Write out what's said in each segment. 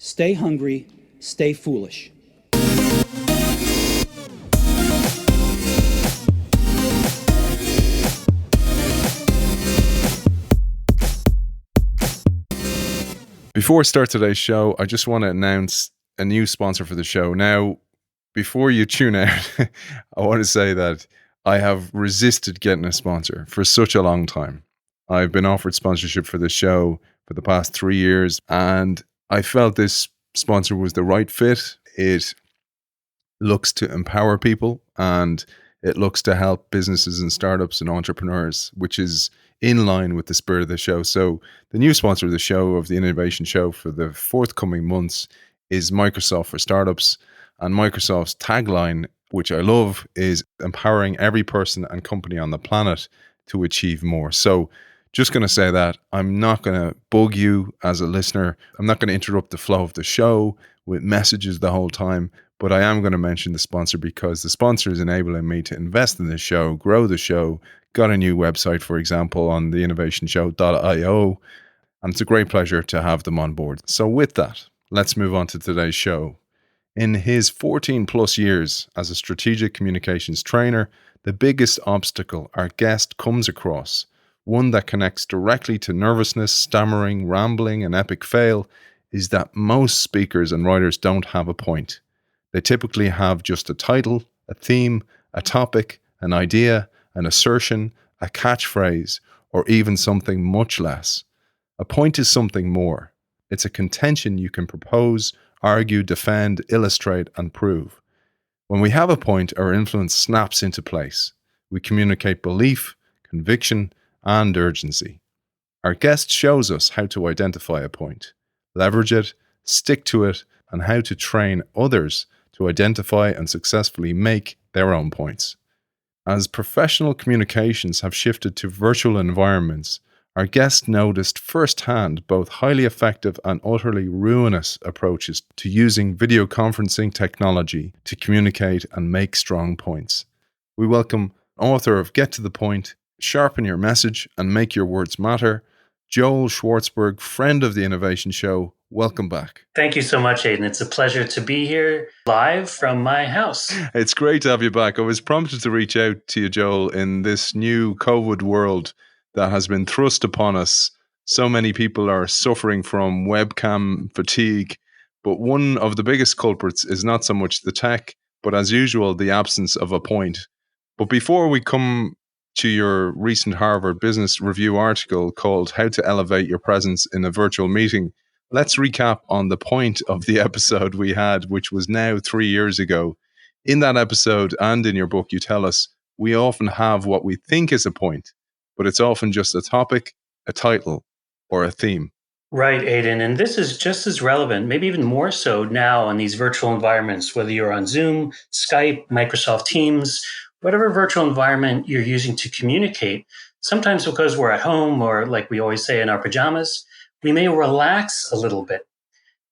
Stay hungry, stay foolish. Before I start today's show, I just want to announce a new sponsor for the show. Now, before you tune out, I want to say that I have resisted getting a sponsor for such a long time. I've been offered sponsorship for the show for the past 3 years, and I felt this sponsor was the right fit. It looks to empower people, and it looks to help businesses and startups and entrepreneurs, which is in line with the spirit of the show. So the new sponsor of the show, of the Innovation Show for the forthcoming months, is Microsoft for Startups. And Microsoft's tagline, which I love, is empowering every person and company on the planet to achieve more. So just going to say that I'm not going to bug you as a listener. I'm not going to interrupt the flow of the show with messages the whole time, but I am going to mention the sponsor because the sponsor is enabling me to invest in the show, grow the show, got a new website, for example, on the innovationshow.io, and it's a great pleasure to have them on board. So with that, let's move on to today's show. In his 14 plus years as a strategic communications trainer, the biggest obstacle our guest comes across, one that connects directly to nervousness, stammering, rambling, and epic fail, is that most speakers and writers don't have a point. They typically have just a title, a theme, a topic, an idea, an assertion, a catchphrase, or even something much less. A point is something more. It's a contention you can propose, argue, defend, illustrate, and prove. When we have a point, our influence snaps into place. We communicate belief, conviction, and urgency. Our guest shows us how to identify a point, leverage it, stick to it, and how to train others to identify and successfully make their own points. As professional communications have shifted to virtual environments, our guest noticed firsthand both highly effective and utterly ruinous approaches to using video conferencing technology to communicate and make strong points. We welcome author of Get to the Point, Sharpen Your Message and Make Your Words Matter, Joel Schwartzberg, friend of the Innovation Show. Welcome back. Thank you so much, Aidan. It's a pleasure to be here live from my house. It's great to have you back. I was prompted to reach out to you, Joel, in this new COVID world that has been thrust upon us. So many people are suffering from webcam fatigue, but one of the biggest culprits is not so much the tech, but as usual, the absence of a point. But before we come to your recent Harvard Business Review article called How to Elevate Your Presence in a Virtual Meeting, let's recap on the point of the episode we had, which was now 3 years ago. In that episode and in your book, you tell us we often have what we think is a point, but it's often just a topic, a title, or a theme. Right, Aidan. And this is just as relevant, maybe even more so now in these virtual environments, whether you're on Zoom, Skype, Microsoft Teams, whatever virtual environment you're using to communicate. Sometimes because we're at home or, like we always say, in our pajamas, we may relax a little bit.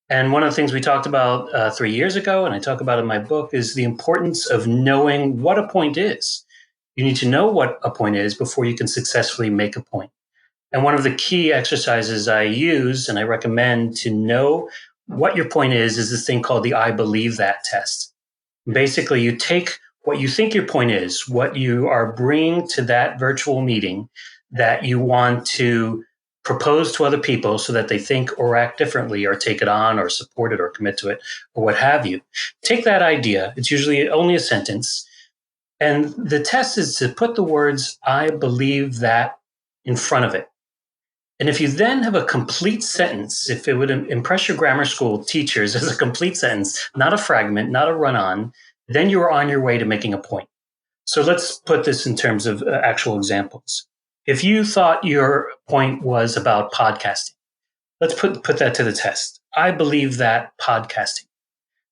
And one of the things we talked about 3 years ago, and I talk about in my book, is the importance of knowing what a point is. You need to know what a point is before you can successfully make a point. And one of the key exercises I use, and I recommend to know what your point is this thing called the I believe that test. Basically, you take what you think your point is, what you are bringing to that virtual meeting that you want to propose to other people so that they think or act differently or take it on or support it or commit to it or what have you. Take that idea. It's usually only a sentence. And the test is to put the words, I believe that, in front of it. And if you then have a complete sentence, if it would impress your grammar school teachers as a complete sentence, not a fragment, not a run-on, then you are on your way to making a point. So let's put this in terms of actual examples. If you thought your point was about podcasting, let's put that to the test. I believe that podcasting.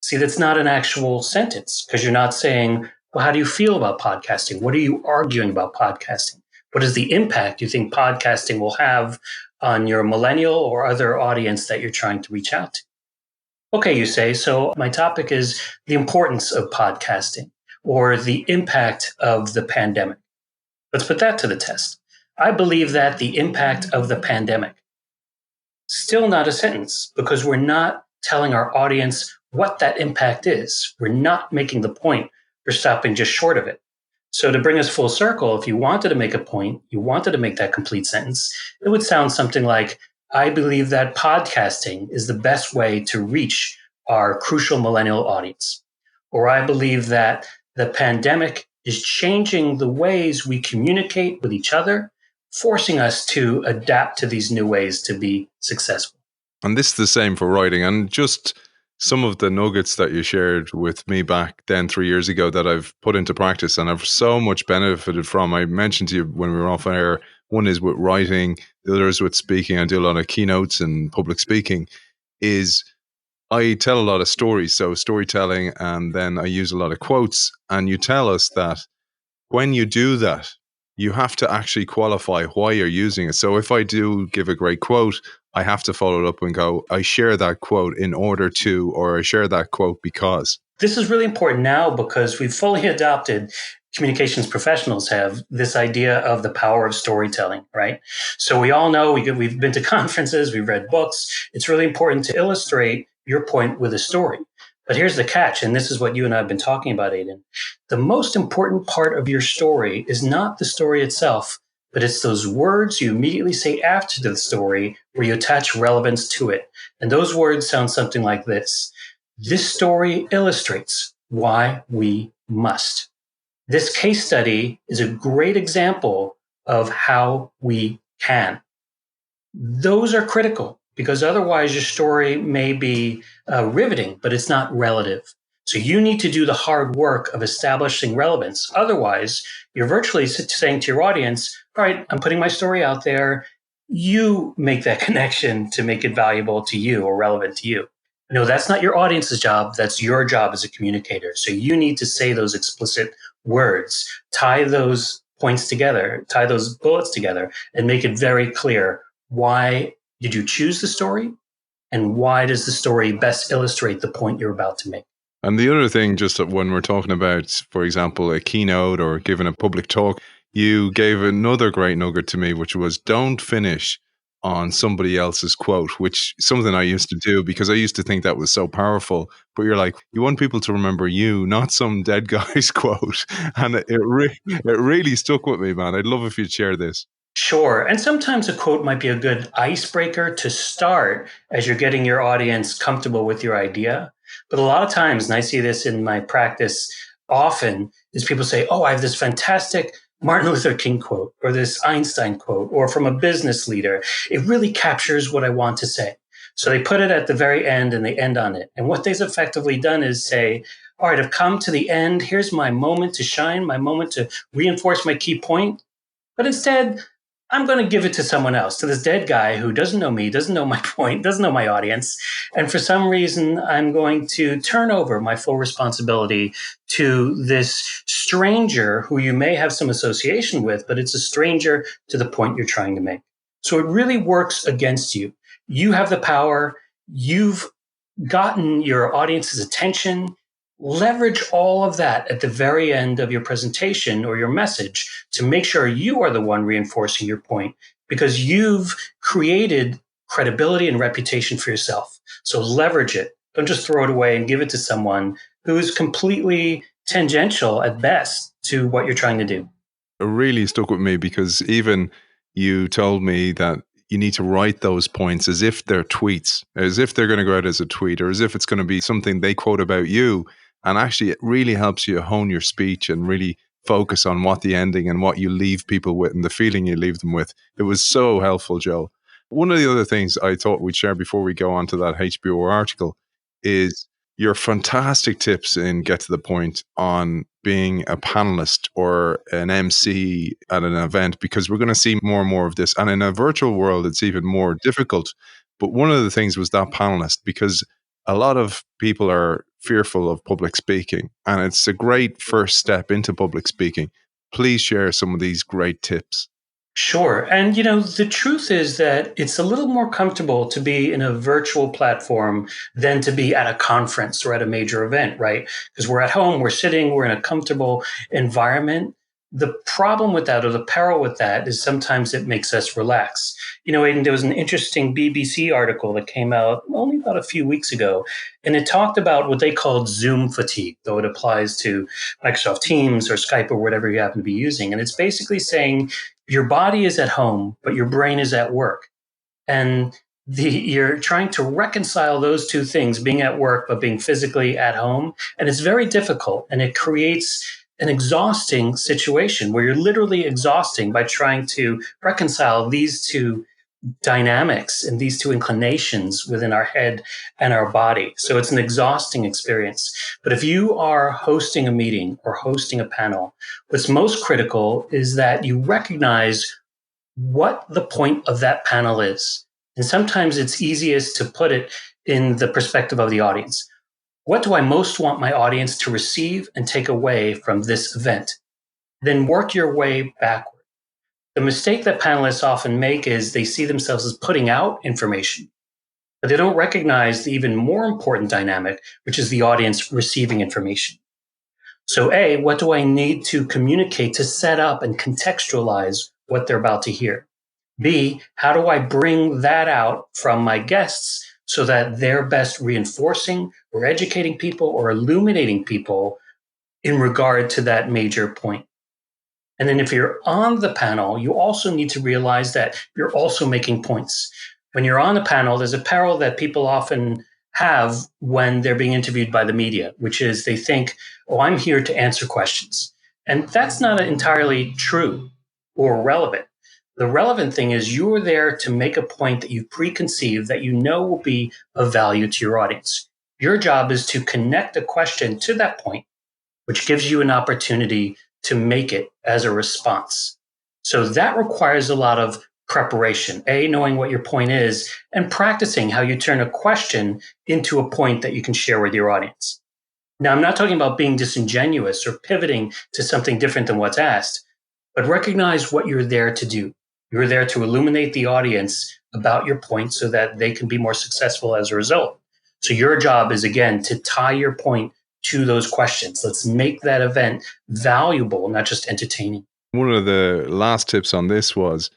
See, that's not an actual sentence because you're not saying, well, how do you feel about podcasting? What are you arguing about podcasting? What is the impact you think podcasting will have on your millennial or other audience that you're trying to reach out to? Okay, you say, so my topic is the importance of podcasting or the impact of the pandemic. Let's put that to the test. I believe that the impact of the pandemic. Still not a sentence because we're not telling our audience what that impact is. We're not making the point. We're stopping just short of it. So to bring us full circle, if you wanted to make a point, you wanted to make that complete sentence, it would sound something like, I believe that podcasting is the best way to reach our crucial millennial audience. Or I believe that the pandemic is changing the ways we communicate with each other, forcing us to adapt to these new ways to be successful. And this is the same for writing. And just some of the nuggets that you shared with me back then 3 years ago that I've put into practice and I've so much benefited from. I mentioned to you when we were off air, one is with writing, the other is with speaking. I do a lot of keynotes and public speaking. Is I tell a lot of stories, so storytelling, and then I use a lot of quotes. And you tell us that when you do that, you have to actually qualify why you're using it. So if I do give a great quote, I have to follow it up and go, I share that quote in order to, or I share that quote because. This is really important now because we've fully adopted, communications professionals have this idea of the power of storytelling, right? So we all know we've been to conferences, we've read books. It's really important to illustrate your point with a story. But here's the catch, and this is what you and I have been talking about, Aidan. The most important part of your story is not the story itself, but it's those words you immediately say after the story where you attach relevance to it. And those words sound something like this. This story illustrates why we must. This case study is a great example of how we can. Those are critical because otherwise your story may be riveting, but it's not relative. So you need to do the hard work of establishing relevance. Otherwise, you're virtually saying to your audience, all right, I'm putting my story out there. You make that connection to make it valuable to you or relevant to you. No, that's not your audience's job. That's your job as a communicator. So you need to say those explicit words, tie those points together, tie those bullets together, and make it very clear why did you choose the story and why does the story best illustrate the point you're about to make. And the other thing, just when we're talking about, for example, a keynote or giving a public talk, you gave another great nugget to me, which was don't finish on somebody else's quote, which something I used to do because I used to think that was so powerful. But you're like, you want people to remember you, not some dead guy's quote. And it really stuck with me, man. I'd love if you'd share this. Sure. And sometimes a quote might be a good icebreaker to start as you're getting your audience comfortable with your idea. But a lot of times, and I see this in my practice often, is people say, oh, I have this fantastic Martin Luther King quote or this Einstein quote or from a business leader. It really captures what I want to say. So they put it at the very end and they end on it. And what they've effectively done is say, all right, I've come to the end. Here's my moment to shine, my moment to reinforce my key point. But instead, I'm going to give it to someone else, to this dead guy who doesn't know me, doesn't know my point, doesn't know my audience. And for some reason, I'm going to turn over my full responsibility to this stranger who you may have some association with, but it's a stranger to the point you're trying to make. So it really works against you. You have the power. You've gotten your audience's attention. Leverage all of that at the very end of your presentation or your message to make sure you are the one reinforcing your point because you've created credibility and reputation for yourself. So leverage it. Don't just throw it away and give it to someone who is completely tangential at best to what you're trying to do. It really stuck with me because even you told me that you need to write those points as if they're tweets, as if they're going to go out as a tweet or as if it's going to be something they quote about you. And actually, it really helps you hone your speech and really focus on what the ending and what you leave people with and the feeling you leave them with. It was so helpful, Joe. One of the other things I thought we'd share before we go on to that HBO article is your fantastic tips in Get to the Point on being a panelist or an MC at an event, because we're going to see more and more of this. And in a virtual world, it's even more difficult. But one of the things was that panelist, because a lot of people are fearful of public speaking, and it's a great first step into public speaking. Please share some of these great tips. Sure. And, the truth is that it's a little more comfortable to be in a virtual platform than to be at a conference or at a major event, right? Because we're at home, we're sitting, we're in a comfortable environment. The problem with that, or the peril with that, is sometimes it makes us relax. Aidan, there was an interesting BBC article that came out only about a few weeks ago, and it talked about what they called Zoom fatigue, though it applies to Microsoft Teams or Skype or whatever you happen to be using. And it's basically saying your body is at home, but your brain is at work. And you're trying to reconcile those two things, being at work, but being physically at home. And it's very difficult. And it creates an exhausting situation where you're literally exhausting by trying to reconcile these two dynamics and these two inclinations within our head and our body. So it's an exhausting experience. But if you are hosting a meeting or hosting a panel, what's most critical is that you recognize what the point of that panel is. And sometimes it's easiest to put it in the perspective of the audience. What do I most want my audience to receive and take away from this event? Then work your way backward. The mistake that panelists often make is they see themselves as putting out information, but they don't recognize the even more important dynamic, which is the audience receiving information. So A, what do I need to communicate to set up and contextualize what they're about to hear? B, how do I bring that out from my guests so that they're best reinforcing or educating people or illuminating people in regard to that major point? And then if you're on the panel, you also need to realize that you're also making points. When you're on the panel, there's a peril that people often have when they're being interviewed by the media, which is they think, oh, I'm here to answer questions. And that's not entirely true or relevant. The relevant thing is you're there to make a point that you've preconceived that you know will be of value to your audience. Your job is to connect a question to that point, which gives you an opportunity to make it as a response. So that requires a lot of preparation, A, knowing what your point is, and practicing how you turn a question into a point that you can share with your audience. Now, I'm not talking about being disingenuous or pivoting to something different than what's asked, but recognize what you're there to do. You're there to illuminate the audience about your point so that they can be more successful as a result. So your job is, again, to tie your point to those questions. Let's make that event valuable, not just entertaining. One of the last tips on this was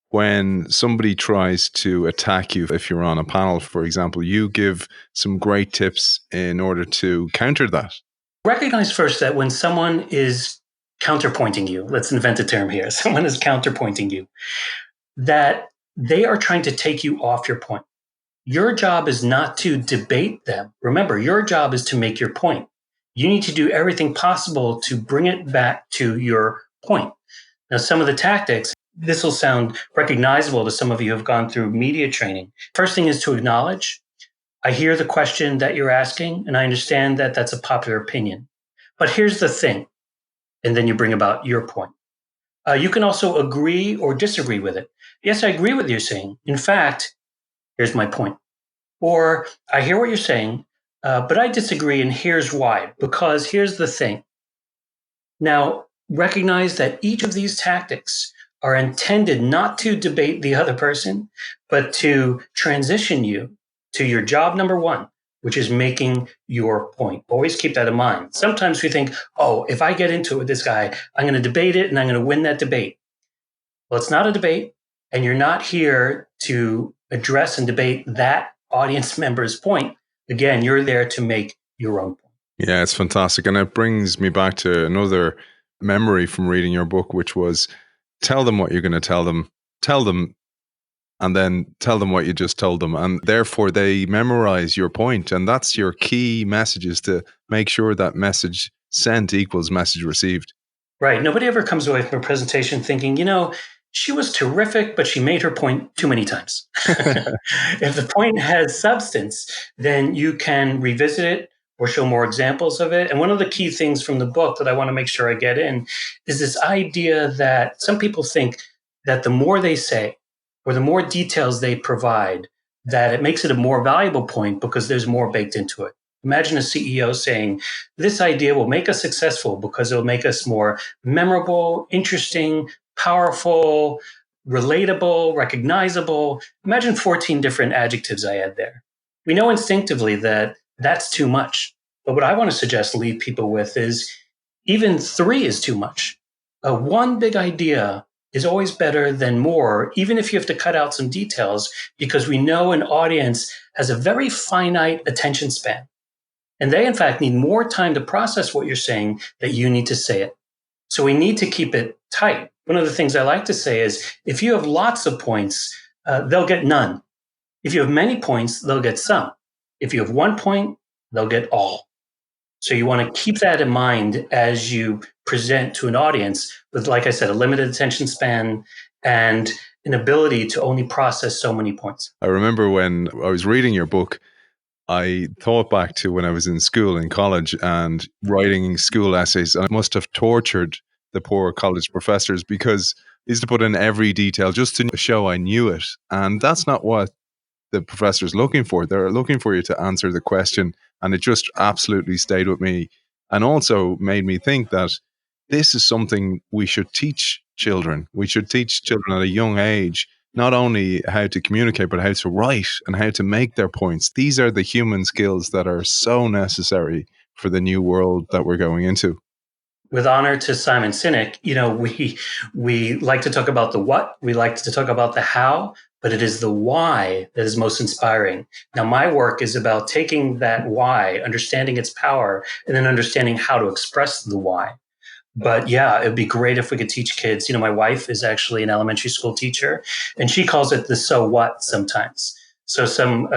when somebody tries to attack you, if you're on a panel, for example, you give some great tips in order to counter that. Recognize first that when someone is counterpointing you, let's invent a term here, someone is counterpointing you, that they are trying to take you off your point. Your job is not to debate them. Remember, your job is to make your point. You need to do everything possible to bring it back to your point. Now, some of the tactics, this will sound recognizable to some of you who have gone through media training. First thing is to acknowledge, I hear the question that you're asking, and I understand that that's a popular opinion. But here's the thing, and then you bring about your point. You can also agree or disagree with it. Yes, I agree with you saying. In fact, here's my point. Or I hear what you're saying, but I disagree, and here's why. Because here's the thing. Now, recognize that each of these tactics are intended not to debate the other person, but to transition you to your job number one, which is making your point. Always keep that in mind. Sometimes we think, oh, if I get into it with this guy, I'm going to debate it and I'm going to win that debate. Well, it's not a debate, and you're not here to address and debate that audience member's point. Again, you're there to make your own point. Yeah, it's fantastic. And it brings me back to another memory from reading your book, which was tell them what you're going to tell them, and then tell them what you just told them. And therefore, they memorize your point. And that's your key message, is to make sure that message sent equals message received. Right. Nobody ever comes away from a presentation thinking, she was terrific, but she made her point too many times. If the point has substance, then you can revisit it or show more examples of it. And one of the key things from the book that I want to make sure I get in is this idea that some people think that the more they say or the more details they provide, that it makes it a more valuable point because there's more baked into it. Imagine a CEO saying, this idea will make us successful because it will make us more memorable, interesting, powerful, relatable, recognizable. Imagine 14 different adjectives I add there. We know instinctively that that's too much. But what I want to suggest leave people with is even 3 is too much. One big idea is always better than more, even if you have to cut out some details, because we know an audience has a very finite attention span. And they, in fact, need more time to process what you're saying that you need to say it. So we need to keep it tight. One of the things I like to say is if you have lots of points, they'll get none. If you have many points, they'll get some. If you have 1 point, they'll get all. So you want to keep that in mind as you present to an audience with, like I said, a limited attention span and an ability to only process so many points. I remember when I was reading your book, I thought back to when I was in school, in college, and writing school essays. I must have tortured the poor college professors because I used to put in every detail just to show I knew it. And that's not what the professor's looking for. They're looking for you to answer the question. And it just absolutely stayed with me and also made me think that this is something we should teach children. We should teach children at a young age not only how to communicate, but how to write and how to make their points. These are the human skills that are so necessary for the new world that we're going into. With honor to Simon Sinek, we like to talk about the what, we like to talk about the how, but it is the why that is most inspiring. Now, my work is about taking that why, understanding its power, and then understanding how to express the why. But yeah, it'd be great if we could teach kids. My wife is actually an elementary school teacher, and she calls it the so what sometimes. So some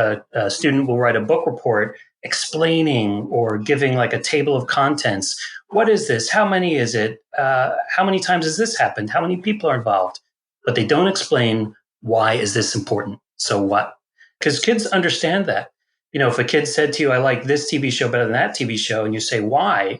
student will write a book report explaining or giving like a table of contents. What is this? How many is it? How many times has this happened? How many people are involved? But they don't explain why is this important? So what? Because kids understand that. If a kid said to you, I like this TV show better than that TV show, and you say, why?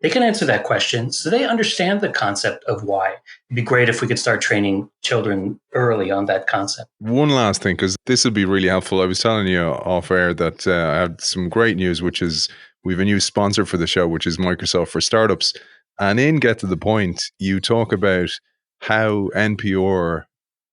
They can answer that question. So they understand the concept of why. It'd be great if we could start training children early on that concept. One last thing, because this would be really helpful. I was telling you off air that I had some great news, which is we have a new sponsor for the show, which is Microsoft for Startups. And in Get to the Point, you talk about how NPR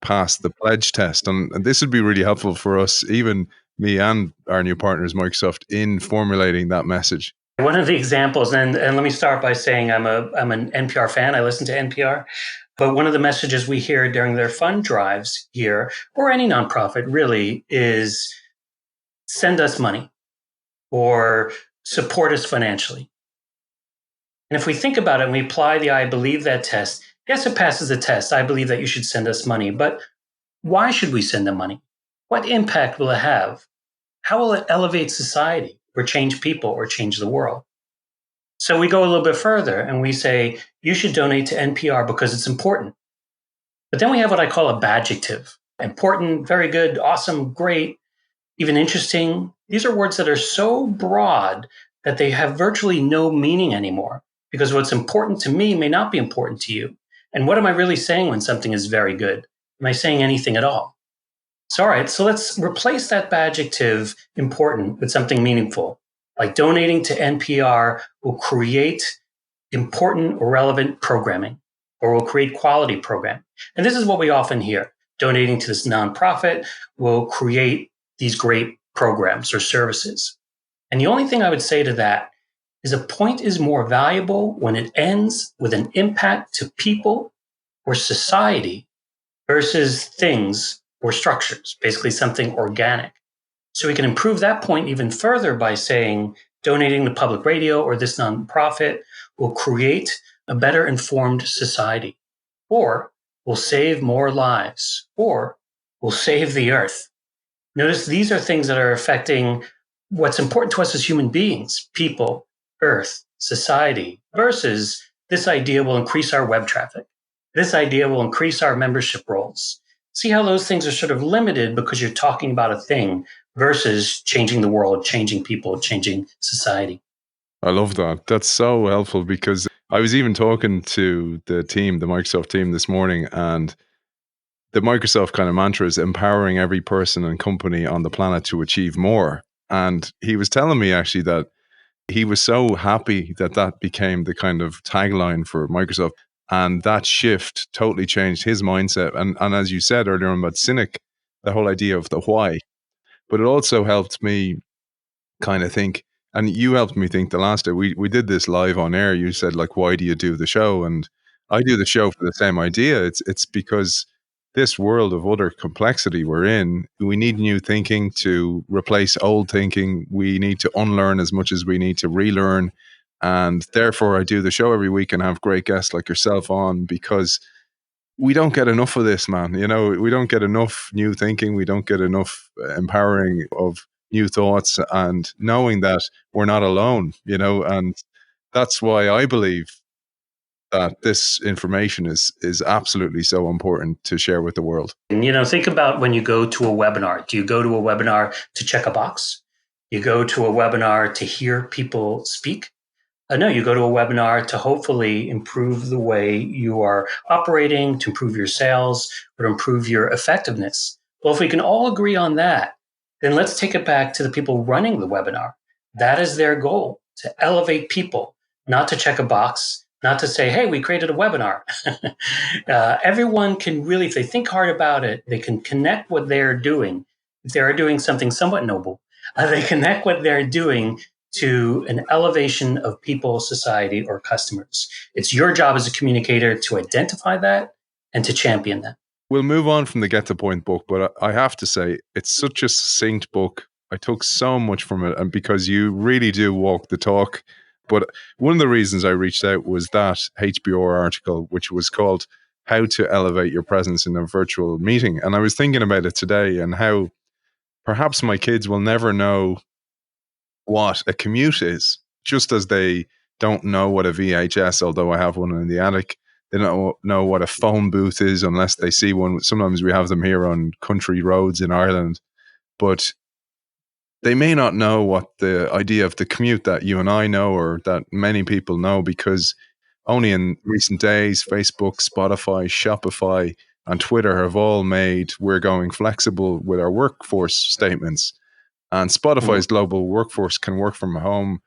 passed the pledge test. And this would be really helpful for us, even me and our new partners, Microsoft, in formulating that message. One of the examples, and let me start by saying I'm an NPR fan. I listen to NPR. But one of the messages we hear during their fund drives here, or any nonprofit really, is send us money or support us financially. And if we think about it and we apply the I believe that test, yes, it passes the test. I believe that you should send us money. But why should we send them money? What impact will it have? How will it elevate society or change people or change the world? So we go a little bit further and we say, you should donate to NPR because it's important. But then we have what I call a badjective. Important, very good, awesome, great, even interesting. These are words that are so broad that they have virtually no meaning anymore because what's important to me may not be important to you. And what am I really saying when something is very good? Am I saying anything at all? So, all right, so let's replace that badjective important with something meaningful. Like donating to NPR will create important or relevant programming or will create quality programming. And this is what we often hear. Donating to this nonprofit will create these great programs or services. And the only thing I would say to that is a point is more valuable when it ends with an impact to people or society versus things or structures, basically something organic. So we can improve that point even further by saying donating to public radio or this nonprofit will create a better informed society, or will save more lives, or will save the earth. Notice these are things that are affecting what's important to us as human beings, people, earth, society, versus this idea will increase our web traffic. This idea will increase our membership rolls. See how those things are sort of limited because you're talking about a thing versus changing the world, changing people, changing society. I love that. That's so helpful because I was even talking to the team, the Microsoft team this morning, and the Microsoft kind of mantra is empowering every person and company on the planet to achieve more. And he was telling me actually that he was so happy that that became the kind of tagline for Microsoft. And that shift totally changed his mindset. And as you said earlier on about Cynic, the whole idea of the why. But it also helped me kind of think, and you helped me think the last day. We did this live on air. You said, like, why do you do the show? And I do the show for the same idea. It's because this world of utter complexity we're in, we need new thinking to replace old thinking. We need to unlearn as much as we need to relearn. And therefore, I do the show every week and have great guests like yourself on, because we don't get enough of this, man. You know, we don't get enough new thinking. We don't get enough empowering of new thoughts and knowing that we're not alone, you know, and that's why I believe that this information is absolutely so important to share with the world. And, think about when you go to a webinar. Do you go to a webinar to check a box? You go to a webinar to hear people speak? No, you go to a webinar to hopefully improve the way you are operating, to improve your sales, or to improve your effectiveness. Well, if we can all agree on that, then let's take it back to the people running the webinar. That is their goal, to elevate people, not to check a box, not to say, hey, we created a webinar. Everyone can really, if they think hard about it, they can connect what they're doing. If they are doing something somewhat noble, they connect what they're doing to an elevation of people, society, or customers. It's your job as a communicator to identify that and to champion that. We'll move on from the Get to Point book, but I have to say, it's such a succinct book. I took so much from it, and because you really do walk the talk. But one of the reasons I reached out was that HBR article, which was called How to Elevate Your Presence in a Virtual Meeting. And I was thinking about it today and how perhaps my kids will never know what a commute is, just as they don't know what a VHS, although I have one in the attic. They don't know what a phone booth is unless they see one. Sometimes we have them here on country roads in Ireland, but they may not know what the idea of the commute that you and I know, or that many people know, because only in recent days, Facebook, Spotify, Shopify, and Twitter have all made we're going flexible with our workforce statements. And Spotify's global workforce can work from home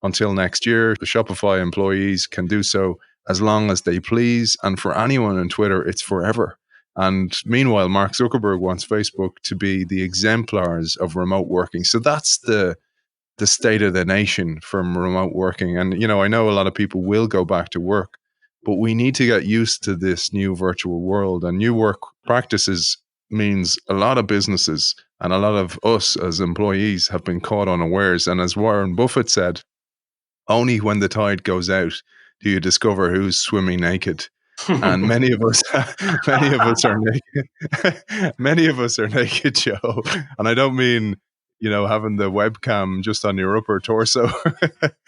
until next year. The Shopify employees can do so as long as they please. And for anyone on Twitter, it's forever. And meanwhile, Mark Zuckerberg wants Facebook to be the exemplars of remote working. So that's the state of the nation from remote working. And, I know a lot of people will go back to work, but we need to get used to this new virtual world. And new work practices means a lot of businesses and a lot of us as employees have been caught unawares. And as Warren Buffett said, only when the tide goes out do you discover who's swimming naked. And many of us are naked. Many of us are naked, Joe. And I don't mean, having the webcam just on your upper torso.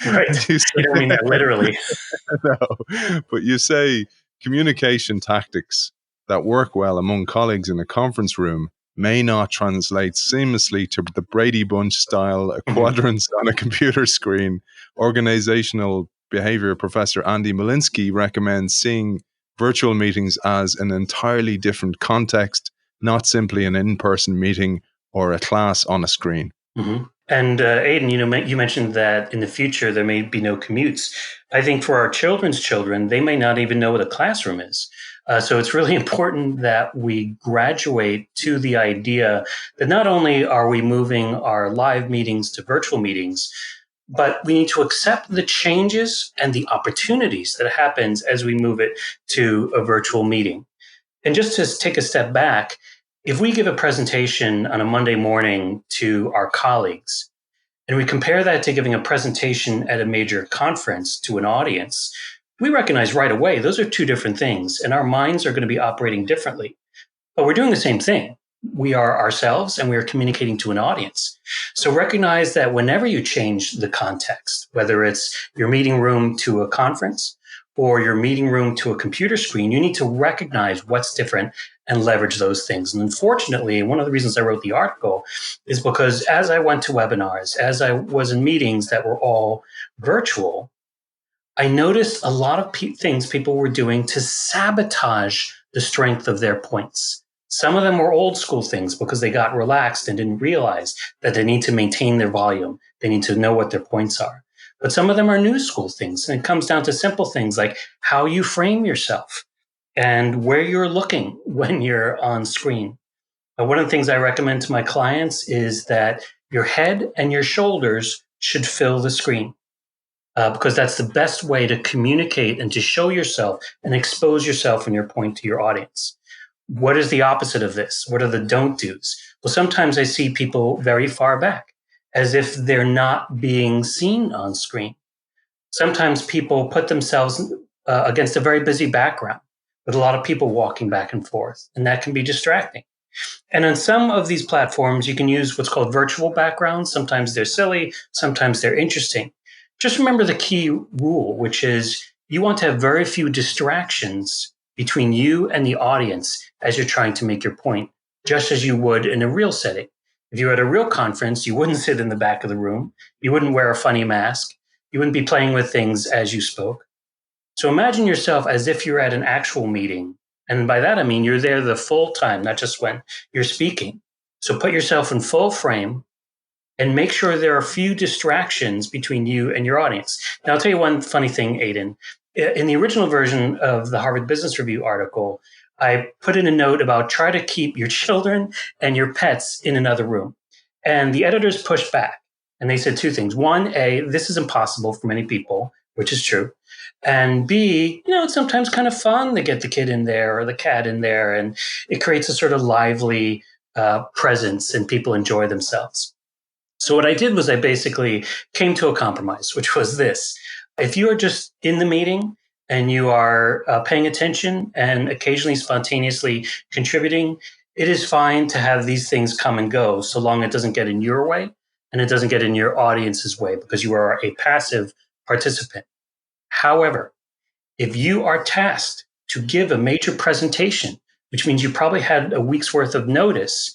Right. You don't mean that literally. No. But you say communication tactics that work well among colleagues in a conference room may not translate seamlessly to the Brady Bunch style quadrants on a computer screen. Organizational behavior professor Andy Malinsky recommends seeing virtual meetings as an entirely different context, not simply an in-person meeting or a class on a screen. Mm-hmm. And Aidan, you mentioned that in the future there may be no commutes. I think for our children's children, they may not even know what a classroom is. So it's really important that we graduate to the idea that not only are we moving our live meetings to virtual meetings, but we need to accept the changes and the opportunities that happens as we move it to a virtual meeting. And just to take a step back, if we give a presentation on a Monday morning to our colleagues, and we compare that to giving a presentation at a major conference to an audience, we recognize right away those are two different things, and our minds are going to be operating differently. But we're doing the same thing. We are ourselves, and we are communicating to an audience. So recognize that whenever you change the context, whether it's your meeting room to a conference or your meeting room to a computer screen, you need to recognize what's different and leverage those things. And unfortunately, one of the reasons I wrote the article is because as I went to webinars, as I was in meetings that were all virtual, I noticed a lot of things people were doing to sabotage the strength of their points. Some of them were old school things because they got relaxed and didn't realize that they need to maintain their volume. They need to know what their points are. But some of them are new school things. And it comes down to simple things like how you frame yourself and where you're looking when you're on screen. One of the things I recommend to my clients is that your head and your shoulders should fill the screen. because that's the best way to communicate and to show yourself and expose yourself and your point to your audience. What is the opposite of this? What are the don't do's? Well, sometimes I see people very far back, as if they're not being seen on screen. Sometimes people put themselves against a very busy background with a lot of people walking back and forth, and that can be distracting. And on some of these platforms, you can use what's called virtual backgrounds. Sometimes they're silly, sometimes they're interesting. Just remember the key rule, which is you want to have very few distractions between you and the audience as you're trying to make your point, just as you would in a real setting. If you're at a real conference, you wouldn't sit in the back of the room. You wouldn't wear a funny mask. You wouldn't be playing with things as you spoke. So imagine yourself as if you're at an actual meeting. And by that, I mean you're there the full time, not just when you're speaking. So put yourself in full frame and make sure there are few distractions between you and your audience. Now, I'll tell you one funny thing, Aiden. In the original version of the Harvard Business Review article, I put in a note about try to keep your children and your pets in another room. And the editors pushed back. And they said two things. One, A, this is impossible for many people, which is true. And B, it's sometimes kind of fun to get the kid in there or the cat in there. And it creates a sort of lively presence and people enjoy themselves. So what I did was I basically came to a compromise, which was this. If you are just in the meeting and you are paying attention and occasionally spontaneously contributing, it is fine to have these things come and go so long it doesn't get in your way and it doesn't get in your audience's way because you are a passive participant. However, if you are tasked to give a major presentation, which means you probably had a week's worth of notice,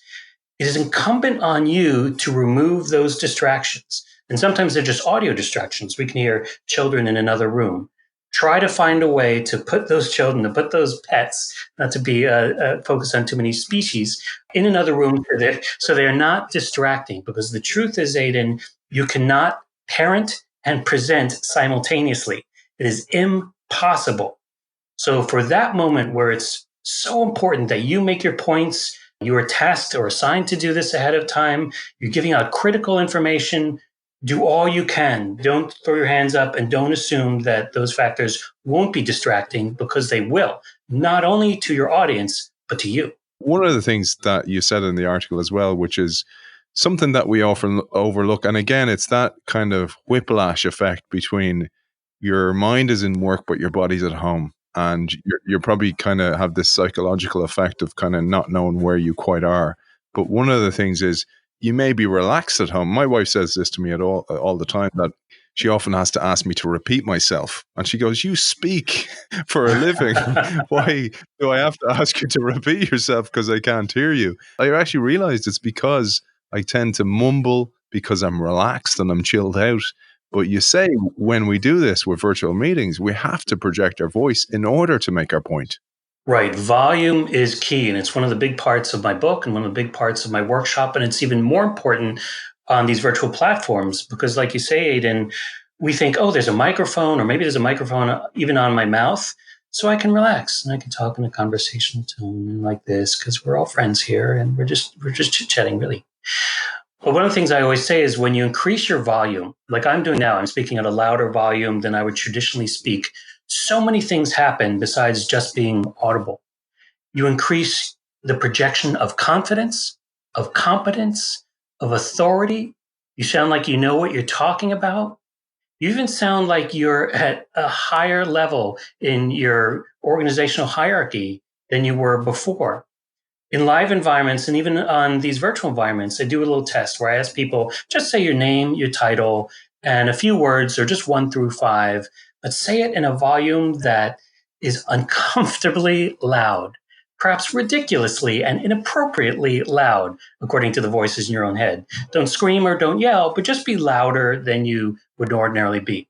it is incumbent on you to remove those distractions. And sometimes they're just audio distractions. We can hear children in another room. Try to find a way to put those children, to put those pets, not to be focused on too many species, in another room so they're not distracting. Because the truth is, Aiden, you cannot parent and present simultaneously. It is impossible. So for that moment where it's so important that you make your points, you are tasked or assigned to do this ahead of time, you're giving out critical information, do all you can. Don't throw your hands up and don't assume that those factors won't be distracting because they will, not only to your audience, but to you. One of the things that you said in the article as well, which is something that we often overlook, and again, it's that kind of whiplash effect between your mind is in work, but your body's at home. And you're probably kind of have this psychological effect of kind of not knowing where you quite are. But one of the things is you may be relaxed at home. My wife says this to me all the time, that she often has to ask me to repeat myself. And she goes, you speak for a living. Why do I have to ask you to repeat yourself because I can't hear you? I actually realized it's because I tend to mumble because I'm relaxed and I'm chilled out. But you say when we do this with virtual meetings, we have to project our voice in order to make our point. Right. Volume is key. And it's one of the big parts of my book and one of the big parts of my workshop. And it's even more important on these virtual platforms because, like you say, Aiden, we think, oh, there's a microphone, or maybe there's a microphone even on my mouth. So I can relax and I can talk in a conversational tone like this because we're all friends here and we're just chit-chatting, really. But one of the things I always say is when you increase your volume, like I'm doing now, I'm speaking at a louder volume than I would traditionally speak. So many things happen besides just being audible. You increase the projection of confidence, of competence, of authority. You sound like you know what you're talking about. You even sound like you're at a higher level in your organizational hierarchy than you were before. In live environments and even on these virtual environments, I do a little test where I ask people, just say your name, your title, and a few words, or just 1 through 5, but say it in a volume that is uncomfortably loud, perhaps ridiculously and inappropriately loud, according to the voices in your own head. Don't scream or don't yell, but just be louder than you would ordinarily be.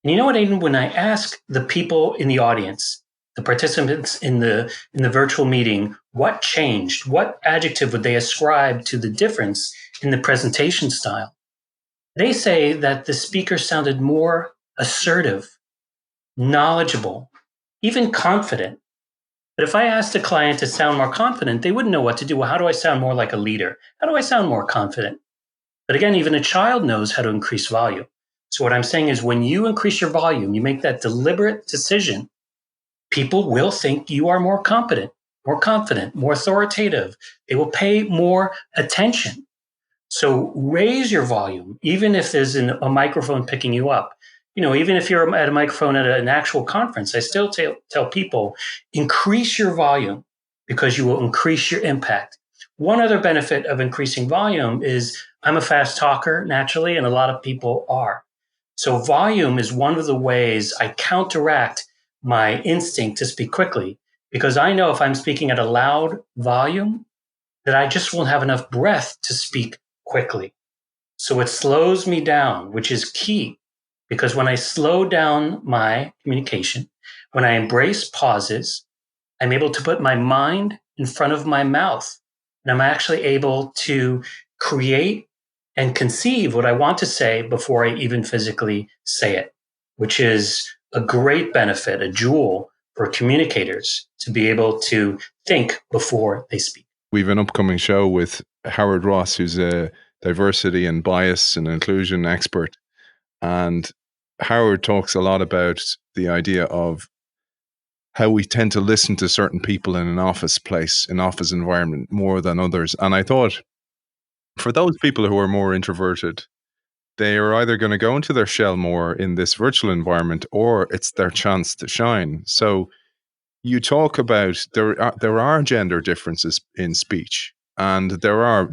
And you know what, Aiden, when I ask the people in the audience, the participants in the virtual meeting, what changed? What adjective would they ascribe to the difference in the presentation style? They say that the speaker sounded more assertive, knowledgeable, even confident. But if I asked a client to sound more confident, they wouldn't know what to do. Well, how do I sound more like a leader? How do I sound more confident? But again, even a child knows how to increase volume. So what I'm saying is when you increase your volume, you make that deliberate decision, people will think you are more competent, more confident, more authoritative. They will pay more attention. So raise your volume, even if there's a microphone picking you up. Even if you're at a microphone at an actual conference, I still tell people, increase your volume because you will increase your impact. One other benefit of increasing volume is I'm a fast talker naturally, and a lot of people are. So volume is one of the ways I counteract my instinct to speak quickly, because I know if I'm speaking at a loud volume, that I just won't have enough breath to speak quickly. So it slows me down, which is key, because when I slow down my communication, when I embrace pauses, I'm able to put my mind in front of my mouth, and I'm actually able to create and conceive what I want to say before I even physically say it, which is a great benefit, a jewel for communicators to be able to think before they speak. We have an upcoming show with Howard Ross, who's a diversity and bias and inclusion expert. And Howard talks a lot about the idea of how we tend to listen to certain people in an office place, an office environment, more than others. And I thought, for those people who are more introverted, they are either going to go into their shell more in this virtual environment, or it's their chance to shine. So you talk about there are gender differences in speech, and there are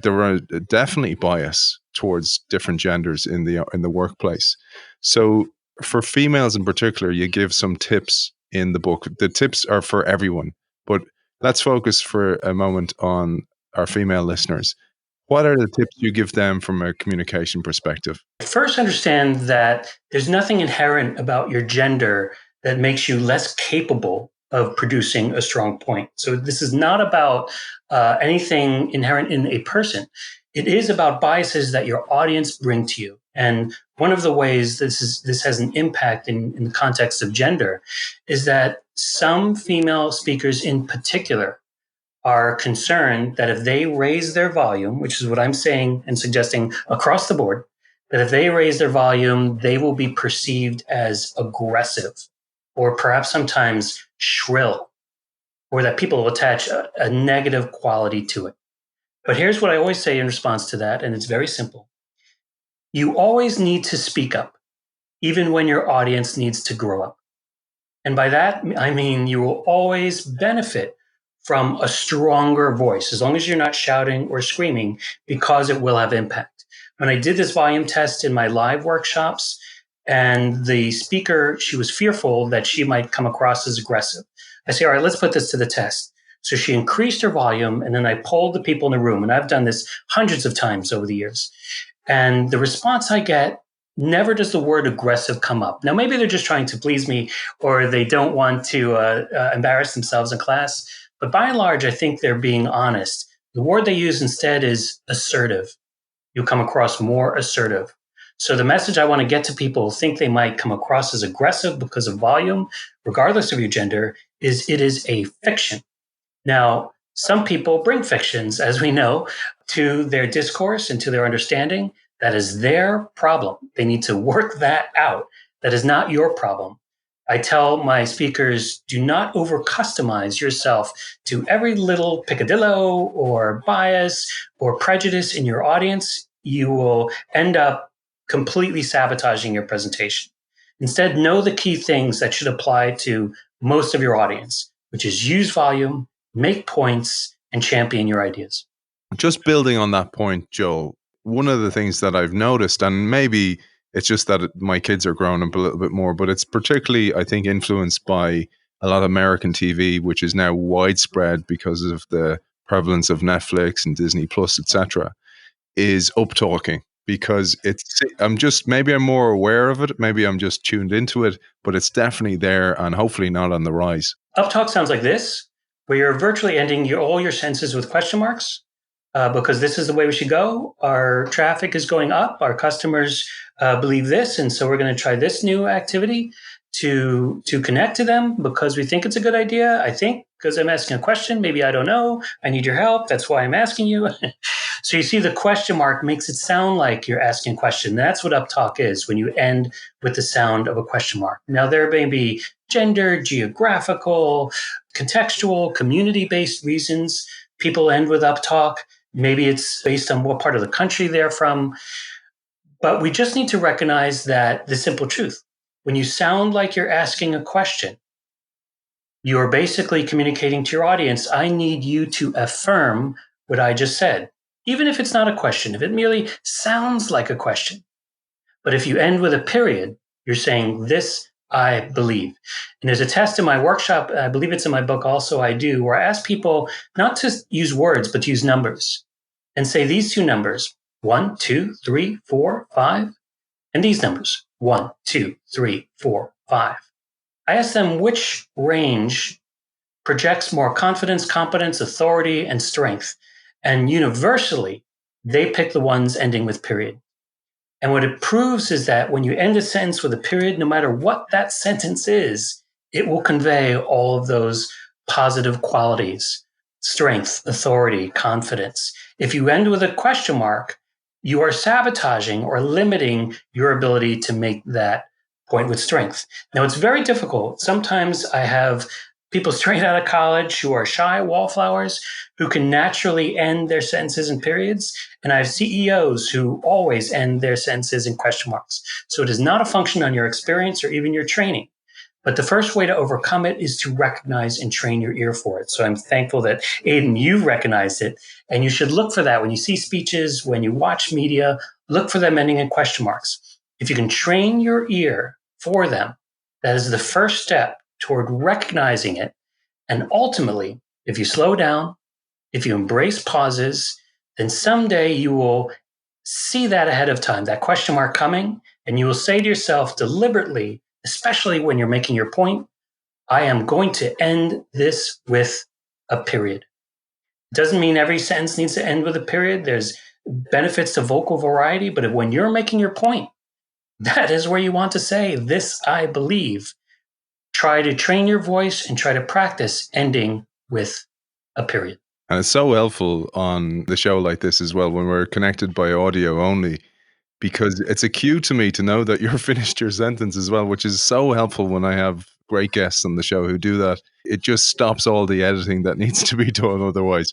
definitely bias towards different genders in the workplace. So for females in particular, you give some tips in the book. The tips are for everyone, but let's focus for a moment on our female listeners. What are the tips you give them from a communication perspective? First, understand that there's nothing inherent about your gender that makes you less capable of producing a strong point. So this is not about anything inherent in a person. It is about biases that your audience bring to you. And one of the ways this has an impact in the context of gender is that some female speakers in particular are concerned that if they raise their volume, which is what I'm saying and suggesting across the board, that if they raise their volume, they will be perceived as aggressive or perhaps sometimes shrill, or that people will attach a negative quality to it. But here's what I always say in response to that, and it's very simple. You always need to speak up, even when your audience needs to grow up. And by that, I mean you will always benefit from a stronger voice, as long as you're not shouting or screaming, because it will have impact. When I did this volume test in my live workshops, and the speaker, she was fearful that she might come across as aggressive. I say, all right, let's put this to the test. So she increased her volume, and then I polled the people in the room, and I've done this hundreds of times over the years. And the response I get, never does the word aggressive come up. Now, maybe they're just trying to please me, or they don't want to embarrass themselves in class. But by and large, I think they're being honest. The word they use instead is assertive. You come across more assertive. So the message I want to get to people who think they might come across as aggressive because of volume, regardless of your gender, is it is a fiction. Now, some people bring fictions, as we know, to their discourse and to their understanding. That is their problem. They need to work that out. That is not your problem. I tell my speakers, do not over customize yourself to every little picadillo or bias or prejudice in your audience. You will end up completely sabotaging your presentation. Instead, know the key things that should apply to most of your audience, which is use volume, make points, and champion your ideas. Just building on that point, Joel, one of the things that I've noticed, and maybe it's just that my kids are growing up a little bit more, but it's particularly, I think, influenced by a lot of American TV, which is now widespread because of the prevalence of Netflix and Disney Plus, etc., is uptalking. Because maybe I'm more aware of it, maybe I'm just tuned into it, but it's definitely there and hopefully not on the rise. Uptalk sounds like this, where you're virtually ending all your sentences with question marks, because this is the way we should go. Our traffic is going up. Our customers believe this, and so we're going to try this new activity, to connect to them because we think it's a good idea. I think because I'm asking a question, maybe I don't know. I need your help. That's why I'm asking you. So you see the question mark makes it sound like you're asking a question. That's what uptalk is when you end with the sound of a question mark. Now there may be gender, geographical, contextual, community-based reasons people end with uptalk. Maybe it's based on what part of the country they're from. But we just need to recognize that the simple truth, when you sound like you're asking a question, you are basically communicating to your audience, I need you to affirm what I just said, even if it's not a question, if it merely sounds like a question. But if you end with a period, you're saying, this I believe. And there's a test in my workshop, I believe it's in my book also, I do, where I ask people not to use words, but to use numbers and say these two numbers, 1, 2, 3, 4, 5, and these numbers, 1, 2, 3, 4, 5. I ask them which range projects more confidence, competence, authority, and strength. And universally, they pick the ones ending with period. And what it proves is that when you end a sentence with a period, no matter what that sentence is, it will convey all of those positive qualities, strength, authority, confidence. If you end with a question mark, you are sabotaging or limiting your ability to make that point with strength. Now, it's very difficult. Sometimes I have people straight out of college who are shy wallflowers who can naturally end their sentences in periods. And I have CEOs who always end their sentences in question marks. So it is not a function on your experience or even your training. But the first way to overcome it is to recognize and train your ear for it. So I'm thankful that, Aiden, you recognized it. And you should look for that when you see speeches, when you watch media, look for them ending in question marks. If you can train your ear for them, that is the first step toward recognizing it. And ultimately, if you slow down, if you embrace pauses, then someday you will see that ahead of time, that question mark coming, and you will say to yourself deliberately, especially when you're making your point, I am going to end this with a period. It doesn't mean every sentence needs to end with a period. There's benefits to vocal variety, but when you're making your point, that is where you want to say, this I believe. Try to train your voice and try to practice ending with a period. And it's so helpful on the show like this as well, when we're connected by audio only, because it's a cue to me to know that you're finished your sentence as well, which is so helpful when I have great guests on the show who do that. It just stops all the editing that needs to be done otherwise.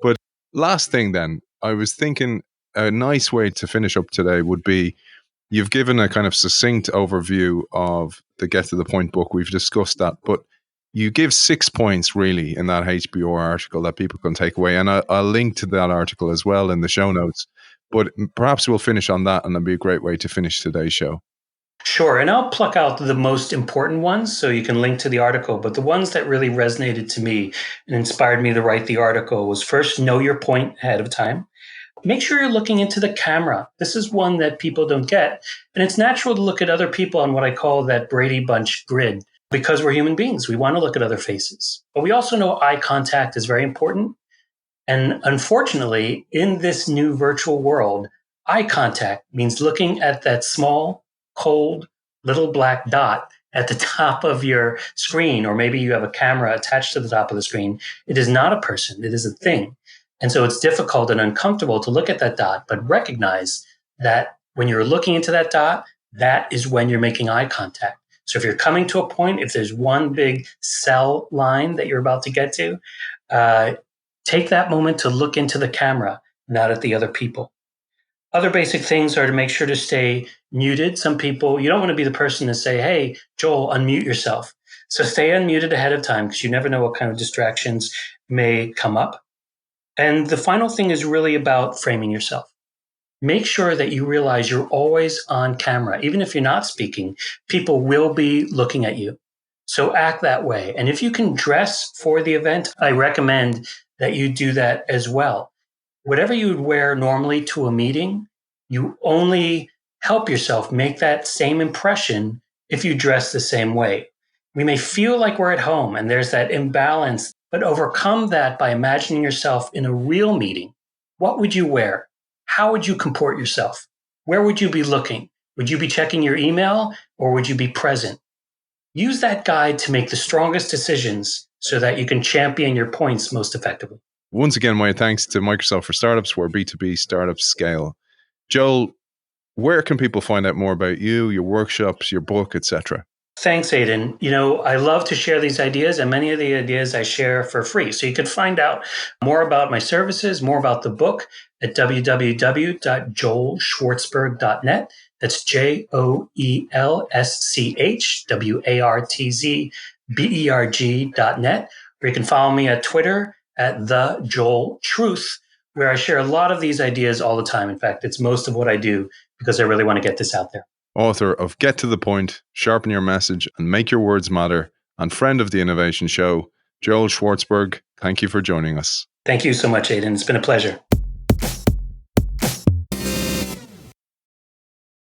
But last thing then, I was thinking a nice way to finish up today would be, you've given a kind of succinct overview of the Get to the Point book. We've discussed that, but you give 6 points really in that HBO article that people can take away. And I'll link to that article as well in the show notes. But perhaps we'll finish on that, and that'll be a great way to finish today's show. Sure. And I'll pluck out the most important ones so you can link to the article. But the ones that really resonated to me and inspired me to write the article was, first, know your point ahead of time. Make sure you're looking into the camera. This is one that people don't get. And it's natural to look at other people on what I call that Brady Bunch grid, because we're human beings. We want to look at other faces. But we also know eye contact is very important. And unfortunately, in this new virtual world, eye contact means looking at that small, cold, little black dot at the top of your screen, or maybe you have a camera attached to the top of the screen. It is not a person. It is a thing. And so it's difficult and uncomfortable to look at that dot, but recognize that when you're looking into that dot, that is when you're making eye contact. So if you're coming to a point, if there's one big cell line that you're about to get to, take that moment to look into the camera, not at the other people. Other basic things are to make sure to stay muted. Some people, you don't want to be the person to say, hey, Joel, unmute yourself. So stay unmuted ahead of time, because you never know what kind of distractions may come up. And the final thing is really about framing yourself. Make sure that you realize you're always on camera. Even if you're not speaking, people will be looking at you. So act that way. And if you can dress for the event, I recommend that you do that as well. Whatever you would wear normally to a meeting, you only help yourself make that same impression if you dress the same way. We may feel like we're at home and there's that imbalance, but overcome that by imagining yourself in a real meeting. What would you wear? How would you comport yourself? Where would you be looking? Would you be checking your email, or would you be present? Use that guide to make the strongest decisions so that you can champion your points most effectively. Once again, my thanks to Microsoft for Startups, where B2B startups scale. Joel, where can people find out more about you, your workshops, your book, etc.? Thanks, Aidan. I love to share these ideas, and many of the ideas I share for free. So you can find out more about my services, more about the book at www.joelschwartzberg.net. That's JoelSchwartzberg.net. Or you can follow me at Twitter at the Joel Truth, where I share a lot of these ideas all the time. In fact, it's most of what I do because I really want to get this out there. Author of Get to the Point, Sharpen Your Message, and Make Your Words Matter, and friend of the Innovation Show, Joel Schwartzberg, thank you for joining us. Thank you so much, Aidan. It's been a pleasure.